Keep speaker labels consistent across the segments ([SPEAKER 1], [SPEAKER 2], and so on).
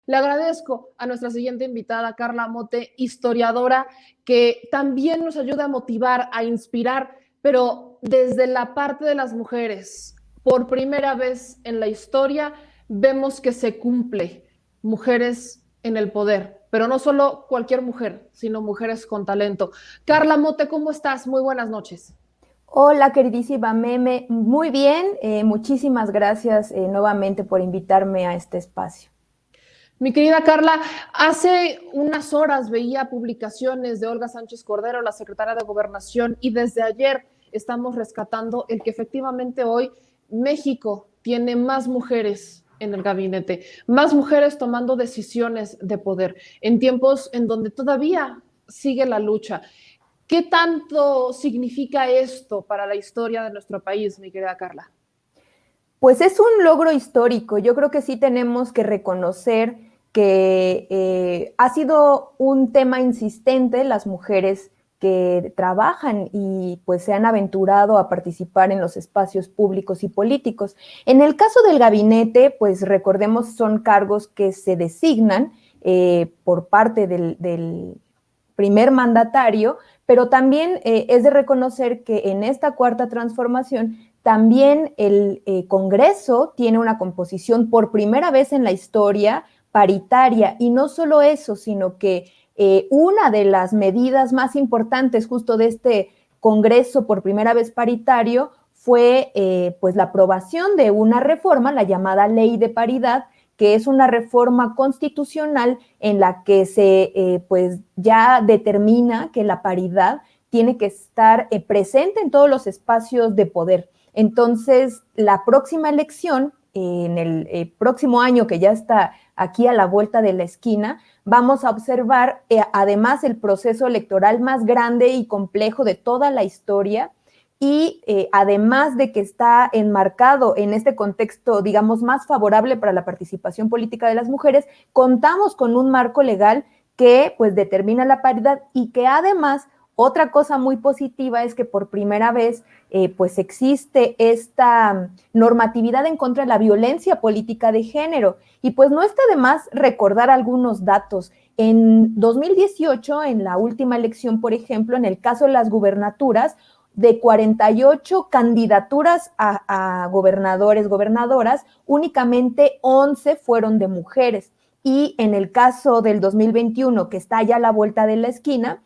[SPEAKER 1] Le agradezco a nuestra siguiente invitada, Carla Mote, historiadora, que también nos ayuda a motivar, a inspirar, pero desde la parte de las mujeres. Por primera vez en la historia vemos que se cumple mujeres en el poder, pero no solo cualquier mujer, sino mujeres con talento. Carla Mote, ¿cómo estás? Muy buenas noches.
[SPEAKER 2] Hola, queridísima Meme. Muy bien, muchísimas gracias nuevamente por invitarme a este espacio.
[SPEAKER 1] Mi querida Carla, hace unas horas veía publicaciones de Olga Sánchez Cordero, la secretaria de Gobernación, y desde ayer estamos rescatando el que efectivamente hoy México tiene más mujeres en el gabinete, más mujeres tomando decisiones de poder en tiempos en donde todavía sigue la lucha. ¿Qué tanto significa esto para la historia de nuestro país, mi querida Carla?
[SPEAKER 2] Pues es un logro histórico. Yo creo que sí tenemos que reconocer que ha sido un tema insistente las mujeres que trabajan y pues se han aventurado a participar en los espacios públicos y políticos. En el caso del gabinete, pues recordemos son cargos que se designan por parte del primer mandatario, pero también es de reconocer que en esta cuarta transformación también el Congreso tiene una composición por primera vez en la historia paritaria, y no solo eso, sino que una de las medidas más importantes justo de este Congreso por primera vez paritario fue pues la aprobación de una reforma, la llamada Ley de Paridad, que es una reforma constitucional en la que se pues ya determina que la paridad tiene que estar presente en todos los espacios de poder. Entonces, la próxima elección, en el próximo año que ya está aquí a la vuelta de la esquina, vamos a observar además el proceso electoral más grande y complejo de toda la historia, y además de que está enmarcado en este contexto, digamos, más favorable para la participación política de las mujeres, contamos con un marco legal que pues determina la paridad, y que además otra cosa muy positiva es que por primera vez pues existe esta normatividad en contra de la violencia política de género. Y pues no está de más recordar algunos datos. En 2018, en la última elección, por ejemplo, en el caso de las gubernaturas, de 48 candidaturas a gobernadores, gobernadoras, únicamente 11 fueron de mujeres. Y en el caso del 2021, que está ya a la vuelta de la esquina,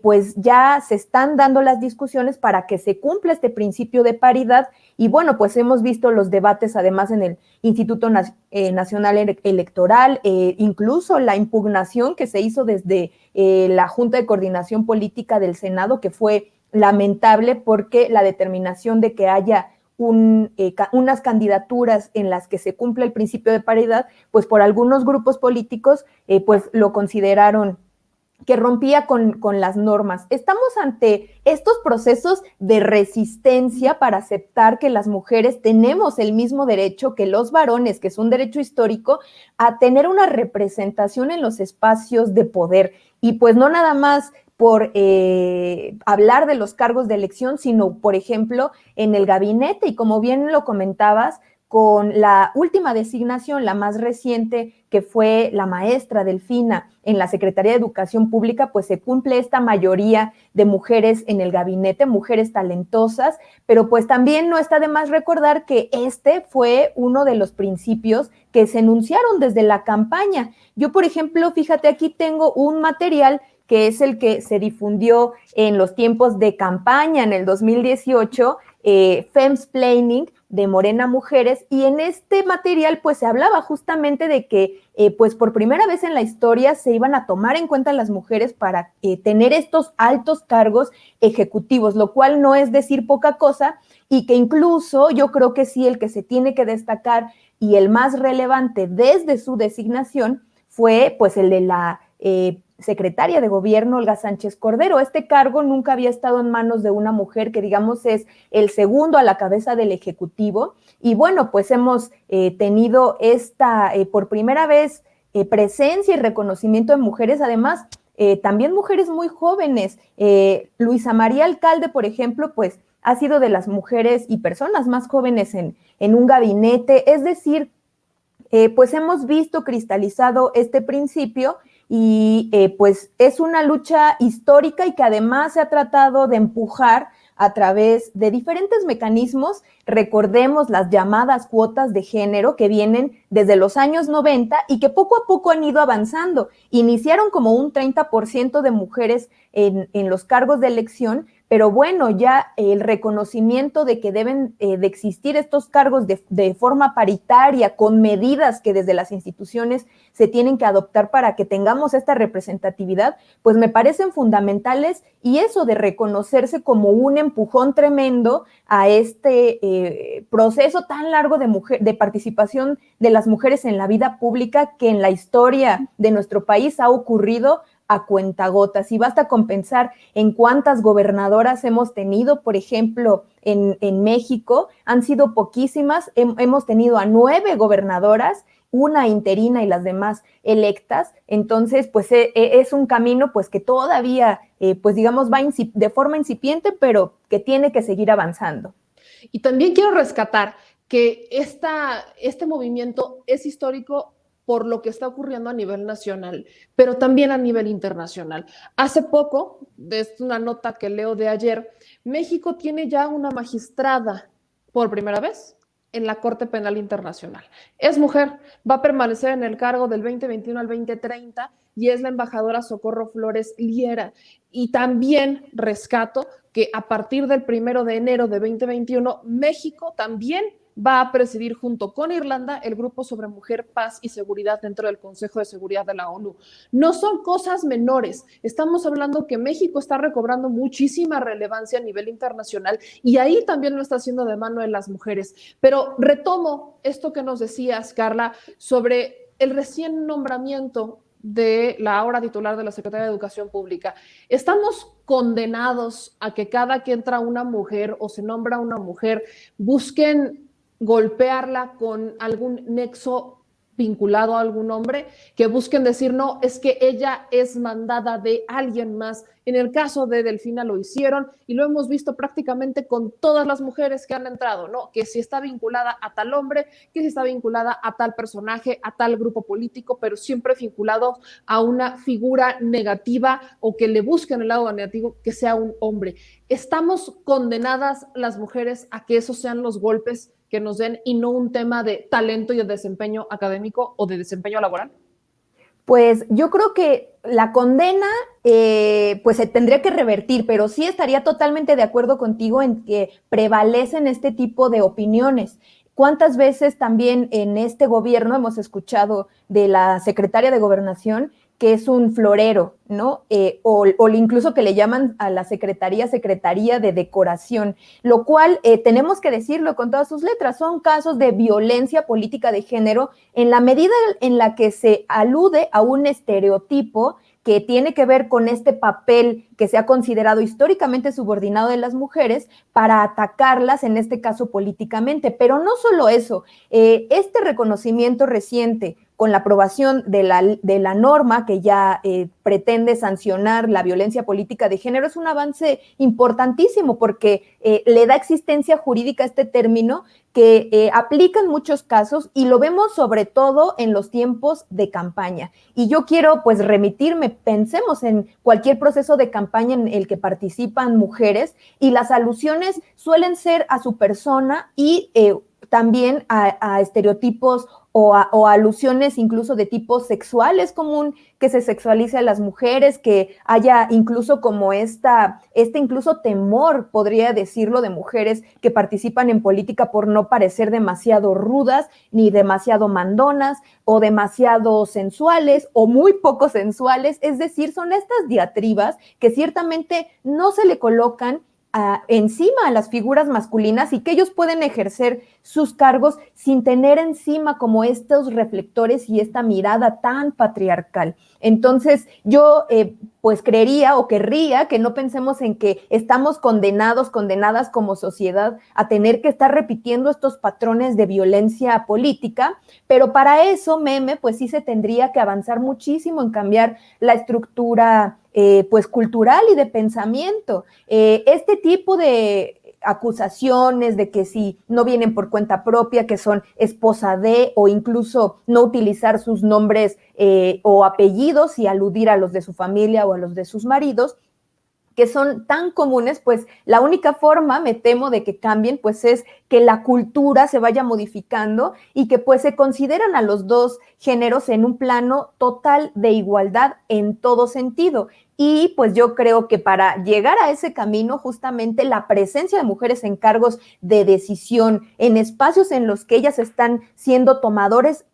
[SPEAKER 2] pues ya se están dando las discusiones para que se cumpla este principio de paridad. Y bueno, pues hemos visto los debates además en el Instituto Nacional Electoral, incluso la impugnación que se hizo desde la Junta de Coordinación Política del Senado, que fue lamentable porque la determinación de que haya unas candidaturas en las que se cumple el principio de paridad, pues por algunos grupos políticos, pues lo consideraron que rompía con las normas. Estamos ante estos procesos de resistencia para aceptar que las mujeres tenemos el mismo derecho que los varones, que es un derecho histórico, a tener una representación en los espacios de poder. Y pues no nada más por hablar de los cargos de elección, sino, por ejemplo, en el gabinete. Y como bien lo comentabas, con la última designación, la más reciente, que fue la maestra Delfina en la Secretaría de Educación Pública, pues se cumple esta mayoría de mujeres en el gabinete, mujeres talentosas, pero pues también no está de más recordar que este fue uno de los principios que se enunciaron desde la campaña. Yo, por ejemplo, fíjate, aquí tengo un material que es el que se difundió en los tiempos de campaña en el 2018, Femsplaining, de Morena Mujeres, y en este material pues se hablaba justamente de que pues por primera vez en la historia se iban a tomar en cuenta las mujeres para tener estos altos cargos ejecutivos, lo cual no es decir poca cosa, y que incluso yo creo que sí el que se tiene que destacar y el más relevante desde su designación fue pues el de la secretaria de gobierno, Olga Sánchez Cordero. Este cargo nunca había estado en manos de una mujer, que digamos es el segundo a la cabeza del Ejecutivo. Y bueno, pues hemos tenido esta, por primera vez, presencia y reconocimiento de mujeres, además, también mujeres muy jóvenes. Luisa María Alcalde, por ejemplo, pues ha sido de las mujeres y personas más jóvenes en un gabinete. Es decir, pues hemos visto cristalizado este principio y pues es una lucha histórica y que además se ha tratado de empujar a través de diferentes mecanismos. Recordemos las llamadas cuotas de género que vienen desde los años 90 y que poco a poco han ido avanzando. Iniciaron como un 30% de mujeres en los cargos de elección, pero bueno, ya el reconocimiento de que deben de existir estos cargos de forma paritaria, con medidas que desde las instituciones se tienen que adoptar para que tengamos esta representatividad, pues me parecen fundamentales, y eso de reconocerse como un empujón tremendo a este proceso tan largo de participación de las mujeres en la vida pública que en la historia de nuestro país ha ocurrido a cuentagotas, y basta con pensar en cuántas gobernadoras hemos tenido. Por ejemplo, en México han sido poquísimas, hemos tenido a 9 gobernadoras, una interina y las demás electas. Entonces, pues es un camino pues que todavía, pues digamos, va de forma incipiente, pero que tiene que seguir avanzando.
[SPEAKER 1] Y también quiero rescatar que este movimiento es histórico por lo que está ocurriendo a nivel nacional, pero también a nivel internacional. Hace poco, es una nota que leo de ayer, México tiene ya una magistrada por primera vez en la Corte Penal Internacional. Es mujer, va a permanecer en el cargo del 2021 al 2030 y es la embajadora Socorro Flores Liera. Y también rescato que a partir del 1 de enero de 2021, México también va a presidir junto con Irlanda el Grupo sobre Mujer, Paz y Seguridad dentro del Consejo de Seguridad de la ONU. No son cosas menores, estamos hablando que México está recobrando muchísima relevancia a nivel internacional y ahí también lo está haciendo de mano de las mujeres. Pero retomo esto que nos decías, Carla, sobre el recién nombramiento de la ahora titular de la Secretaría de Educación Pública. Estamos condenados a que cada que entra una mujer o se nombra una mujer, busquen golpearla con algún nexo vinculado a algún hombre, que busquen decir, no, es que ella es mandada de alguien más. En el caso de Delfina lo hicieron y lo hemos visto prácticamente con todas las mujeres que han entrado, ¿no? Que si está vinculada a tal hombre, que si está vinculada a tal personaje, a tal grupo político, pero siempre vinculado a una figura negativa o que le busquen el lado negativo, que sea un hombre. ¿Estamos condenadas las mujeres a que esos sean los golpes que nos den y no un tema de talento y de desempeño académico o de desempeño laboral?
[SPEAKER 2] Pues yo creo que la condena pues se tendría que revertir, pero sí estaría totalmente de acuerdo contigo en que prevalecen este tipo de opiniones. ¿Cuántas veces también en este gobierno hemos escuchado de la secretaria de Gobernación que es un florero, ¿no? O incluso que le llaman a la Secretaría de Decoración, lo cual tenemos que decirlo con todas sus letras, son casos de violencia política de género en la medida en la que se alude a un estereotipo que tiene que ver con este papel que se ha considerado históricamente subordinado de las mujeres para atacarlas, en este caso políticamente. Pero no solo eso, este reconocimiento reciente con la aprobación de la norma que ya pretende sancionar la violencia política de género es un avance importantísimo porque le da existencia jurídica a este término que aplica en muchos casos y lo vemos sobre todo en los tiempos de campaña. Y yo quiero pues remitirme, pensemos en cualquier proceso de campaña en el que participan mujeres y las alusiones suelen ser a su persona y también a estereotipos o alusiones incluso de tipo sexual. Es común que se sexualice a las mujeres, que haya incluso como incluso temor, podría decirlo, de mujeres que participan en política por no parecer demasiado rudas, ni demasiado mandonas, o demasiado sensuales, o muy poco sensuales. Es decir, son estas diatribas que ciertamente no se le colocan encima a las figuras masculinas y que ellos pueden ejercer sus cargos sin tener encima como estos reflectores y esta mirada tan patriarcal. Entonces yo pues creería o querría que no pensemos en que estamos condenadas como sociedad a tener que estar repitiendo estos patrones de violencia política, pero para eso, Meme, pues sí se tendría que avanzar muchísimo en cambiar la estructura pues cultural y de pensamiento. Este tipo de acusaciones de que si no vienen por cuenta propia, que son esposa de, o incluso no utilizar sus nombres o apellidos y aludir a los de su familia o a los de sus maridos, que son tan comunes, pues la única forma, me temo, de que cambien, pues es que la cultura se vaya modificando y que pues se consideran a los dos géneros en un plano total de igualdad en todo sentido. Y pues yo creo que para llegar a ese camino, justamente la presencia de mujeres en cargos de decisión, en espacios en los que ellas están siendo tomadoras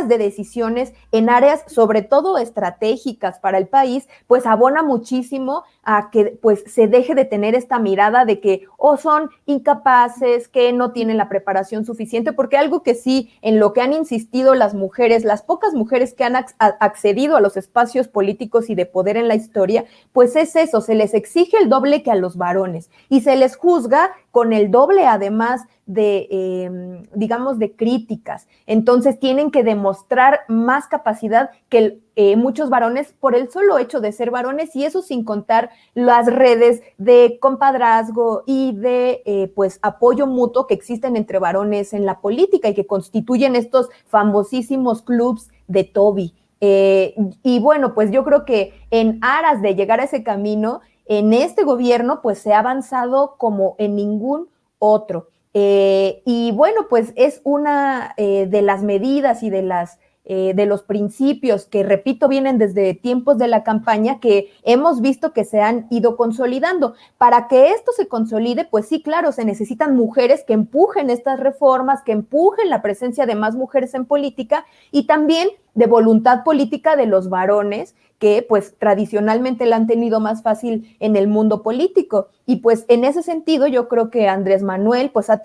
[SPEAKER 2] de decisiones en áreas sobre todo estratégicas para el país, pues abona muchísimo a que pues se deje de tener esta mirada de que son incapaces, que no tienen la preparación suficiente, porque algo que sí, en lo que han insistido las mujeres, las pocas mujeres que han accedido a los espacios políticos y de poder en la historia, pues es eso, se les exige el doble que a los varones y se les juzga con el doble además de, digamos, de críticas. Entonces tienen que demostrar más capacidad que muchos varones por el solo hecho de ser varones, y eso sin contar las redes de compadrazgo y de pues apoyo mutuo que existen entre varones en la política y que constituyen estos famosísimos clubs de Toby. Y bueno, pues yo creo que en aras de llegar a ese camino, en este gobierno pues se ha avanzado como en ningún otro. Y bueno, pues es una de las medidas y de los principios que, repito, vienen desde tiempos de la campaña, que hemos visto que se han ido consolidando. Para que esto se consolide, pues sí, claro, se necesitan mujeres que empujen estas reformas, que empujen la presencia de más mujeres en política, y también de voluntad política de los varones, que pues tradicionalmente la han tenido más fácil en el mundo político. Y pues en ese sentido yo creo que Andrés Manuel pues ha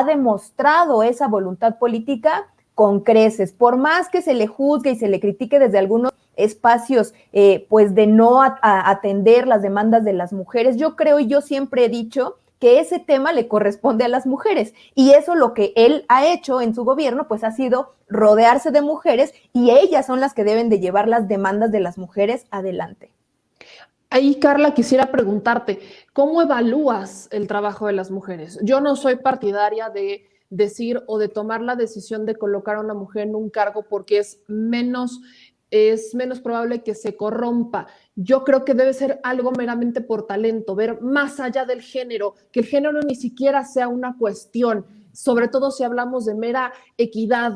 [SPEAKER 2] demostrado esa voluntad política con creces, por más que se le juzgue y se le critique desde algunos espacios pues de no atender las demandas de las mujeres. Yo creo, y yo siempre he dicho, que ese tema le corresponde a las mujeres, y eso lo que él ha hecho en su gobierno pues ha sido rodearse de mujeres, y ellas son las que deben de llevar las demandas de las mujeres adelante.
[SPEAKER 1] Ahí, Carla, quisiera preguntarte, ¿cómo evalúas el trabajo de las mujeres? Yo no soy partidaria de decir o de tomar la decisión de colocar a una mujer en un cargo porque es menos probable que se corrompa. Yo creo que debe ser algo meramente por talento, ver más allá del género, que el género ni siquiera sea una cuestión, sobre todo si hablamos de mera equidad,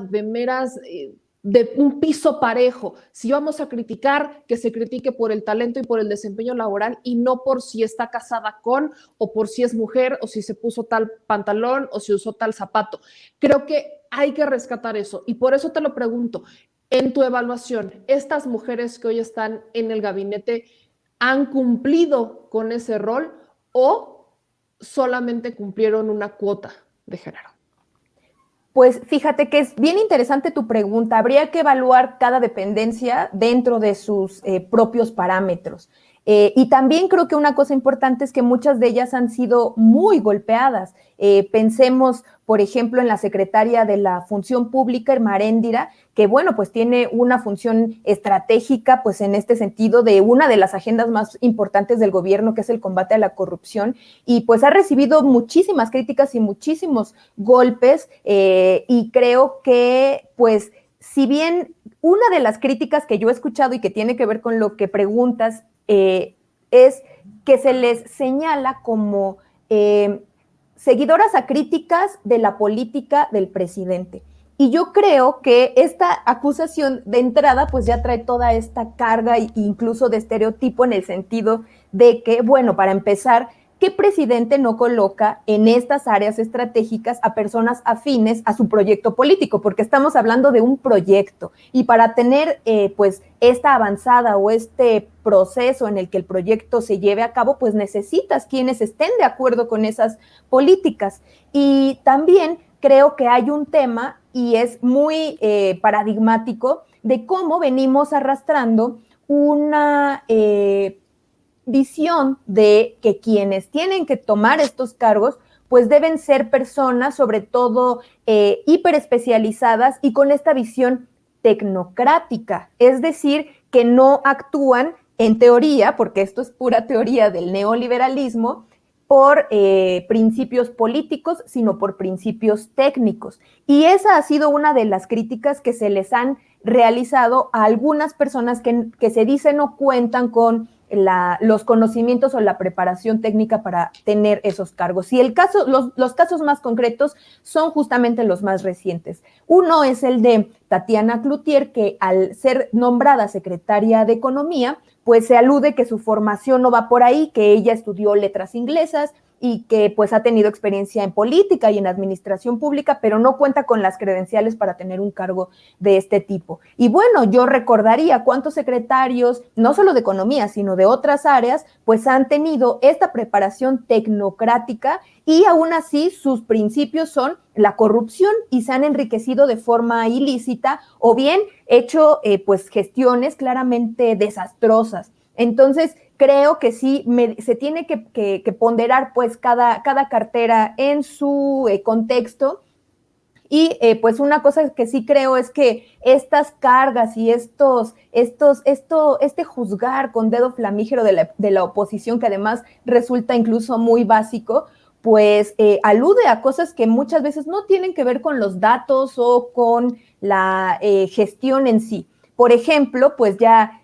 [SPEAKER 1] de un piso parejo. Si vamos a criticar, que se critique por el talento y por el desempeño laboral, y no por si está casada con, o por si es mujer, o si se puso tal pantalón, o si usó tal zapato. Creo que hay que rescatar eso, y por eso te lo pregunto. En tu evaluación, ¿estas mujeres que hoy están en el gabinete han cumplido con ese rol o solamente cumplieron una cuota de género?
[SPEAKER 2] Pues fíjate que es bien interesante tu pregunta. Habría que evaluar cada dependencia dentro de sus propios parámetros. Y también creo que una cosa importante es que muchas de ellas han sido muy golpeadas. Pensemos, por ejemplo, en la secretaria de la Función Pública, Irma Aréndira, que bueno, pues tiene una función estratégica, pues en este sentido, de una de las agendas más importantes del gobierno, que es el combate a la corrupción, y pues ha recibido muchísimas críticas y muchísimos golpes, y creo que pues si bien una de las críticas que yo he escuchado y que tiene que ver con lo que preguntas, es que se les señala como seguidoras acríticas de la política del presidente. Y yo creo que esta acusación de entrada pues ya trae toda esta carga incluso de estereotipo, en el sentido de que, bueno, para empezar, ¿qué presidente no coloca en estas áreas estratégicas a personas afines a su proyecto político? Porque estamos hablando de un proyecto, y para tener pues esta avanzada o este proceso en el que el proyecto se lleve a cabo, pues necesitas quienes estén de acuerdo con esas políticas. Y también creo que hay un tema, y es muy paradigmático, de cómo venimos arrastrando una visión de que quienes tienen que tomar estos cargos pues deben ser personas sobre todo hiperespecializadas y con esta visión tecnocrática, es decir, que no actúan en teoría, porque esto es pura teoría del neoliberalismo, por principios políticos, sino por principios técnicos. Y esa ha sido una de las críticas que se les han realizado a algunas personas que se dicen no cuentan con los conocimientos o la preparación técnica para tener esos cargos. Y los casos más concretos son justamente los más recientes. Uno es el de Tatiana Cloutier, que al ser nombrada secretaria de Economía, pues se alude que su formación no va por ahí, que ella estudió letras inglesas y que pues ha tenido experiencia en política y en administración pública, pero no cuenta con las credenciales para tener un cargo de este tipo. Y bueno, yo recordaría cuántos secretarios, no solo de economía, sino de otras áreas, pues han tenido esta preparación tecnocrática y aún así sus principios son la corrupción y se han enriquecido de forma ilícita o bien hecho pues gestiones claramente desastrosas. Entonces, creo que sí se tiene que ponderar pues cada cartera en su contexto. Y pues una cosa que sí creo es que estas cargas y este juzgar con dedo flamígero de la oposición, que además resulta incluso muy básico, pues alude a cosas que muchas veces no tienen que ver con los datos o con la gestión en sí. Por ejemplo, pues ya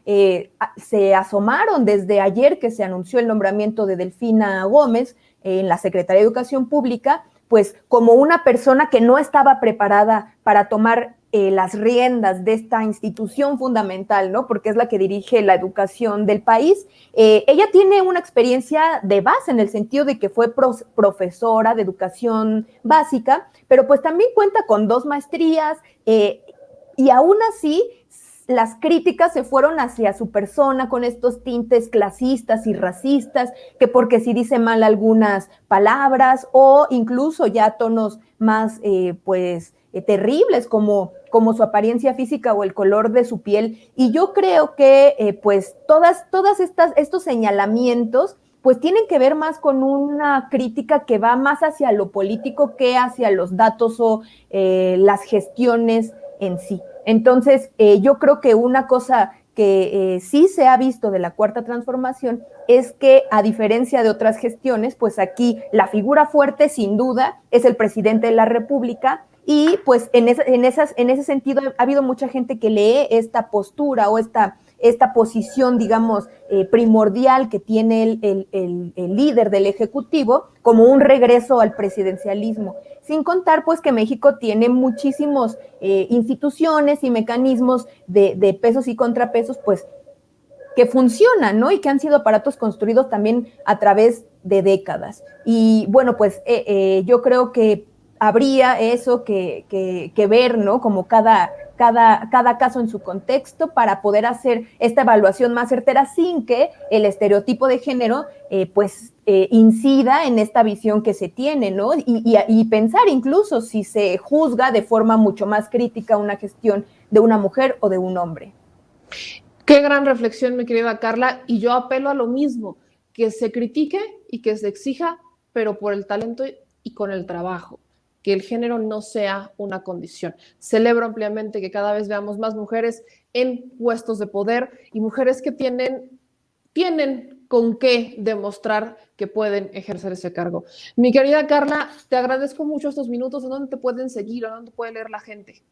[SPEAKER 2] se asomaron desde ayer que se anunció el nombramiento de Delfina Gómez en la Secretaría de Educación Pública, pues como una persona que no estaba preparada para tomar las riendas de esta institución fundamental, ¿no? Porque es la que dirige la educación del país. Ella tiene una experiencia de base en el sentido de que fue profesora de educación básica, pero pues también cuenta con 2 maestrías y aún así las críticas se fueron hacia su persona con estos tintes clasistas y racistas, que porque si dice mal algunas palabras o incluso ya tonos más terribles como su apariencia física o el color de su piel. Y yo creo que pues todas estos señalamientos pues tienen que ver más con una crítica que va más hacia lo político que hacia los datos o las gestiones en sí. Entonces, yo creo que una cosa que sí se ha visto de la Cuarta Transformación es que, a diferencia de otras gestiones, pues aquí la figura fuerte, sin duda, es el presidente de la República y pues en ese sentido ha habido mucha gente que lee esta postura o esta posición, digamos, primordial que tiene el líder del Ejecutivo como un regreso al presidencialismo. Sin contar, pues, que México tiene muchísimos instituciones y mecanismos de pesos y contrapesos, pues, que funcionan, ¿no? Y que han sido aparatos construidos también a través de décadas. Y bueno, pues yo creo que habría eso que ver, ¿no? Como cada caso en su contexto para poder hacer esta evaluación más certera sin que el estereotipo de género incida en esta visión que se tiene, ¿no? Y pensar incluso si se juzga de forma mucho más crítica una gestión de una mujer o de un hombre.
[SPEAKER 1] Qué gran reflexión, mi querida Carla, y yo apelo a lo mismo, que se critique y que se exija, pero por el talento y con el trabajo, que el género no sea una condición. Celebro ampliamente que cada vez veamos más mujeres en puestos de poder y mujeres que tienen con qué demostrar que pueden ejercer ese cargo. Mi querida Carla, te agradezco mucho estos minutos. ¿En dónde te pueden seguir? ¿En dónde puede leer la gente?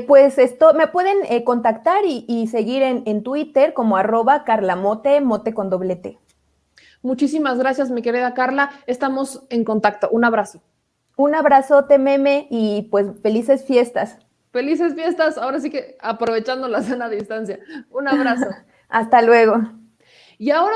[SPEAKER 2] Pues me pueden contactar y seguir en Twitter como @carlamote, mote con doble T.
[SPEAKER 1] Muchísimas gracias, mi querida Carla. Estamos en contacto. Un abrazo.
[SPEAKER 2] Un abrazote, Meme, y pues felices fiestas.
[SPEAKER 1] Felices fiestas. Ahora sí que aprovechando la sana distancia. Un abrazo.
[SPEAKER 2] Hasta luego.
[SPEAKER 1] Y ahora